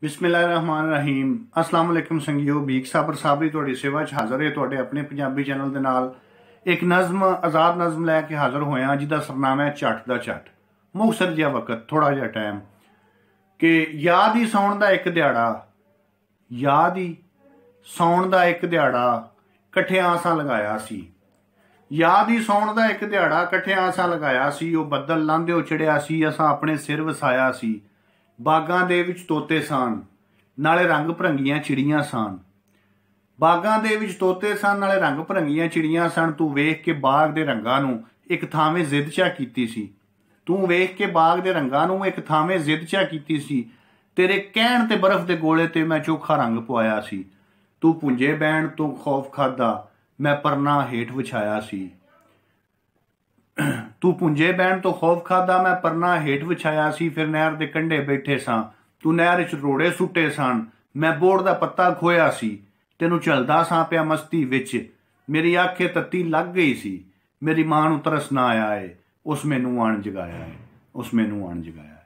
ਬਿਸਮਿਲ੍ਲਾਹਿਰਰਹਿਮਾਨਿਰਰਹੀਮ। अस्सलाम वालेकुम संगियो। बीक साबर साबरी तुहाडी सेवा च हाज़र है तुहाडे अपने पंजाबी चैनल दे नाल एक नज़म आज़ाद नज़म लैके हाज़र होया जिहदा सरनामा है झट दा झट। मुखसर जिहा वक्त, थोड़ा जिहा टाइम कि याद ही सौण दा एक दिहाड़ा, याद ही सौण दा एक दिहाड़ा कट्ठियां असां लगाया सी। याद ही सौण दा एक दिहाड़ा कट्ठियां असां लगाया सी। ओ बदल लांघदे चढ़िया सी, असां अपने सिर वसाया सी। बागां दे विच तोते सन, नाले रंग भरंगियां चिड़ियां सन। बागां दे विच तोते सन, नाले रंग भरंगियां चिड़ियां सन। तू वेख के बाग दे रंगां नूं एक थावें जिद चा कीती सी। तू वेख के बाग दे रंगां नूं एक थावें जिद चा कीती सी। तेरे कहण ते बर्फ दे गोले ते मैं चोखा रंग पवाया सी। तू पुंजे बैण तो खौफ खादा, मैं परना हेठ विछाया सी। तू पुंजे बैण तो खौफ खादा, मैं परना हेठ विछाया सी। फिर नहर दे कंढे बैठे सां, तू नहर च रोड़े सुट्टे सन। मैं बोड़ दा पत्ता खोया सी, तेनू झलदा सां पिया मस्ती विच। मेरी आखे तत्ती लग गई सी, मेरी मां नू तरस ना आया है, उस मैनू आण जगाया है, उस मैनू आण जगाया।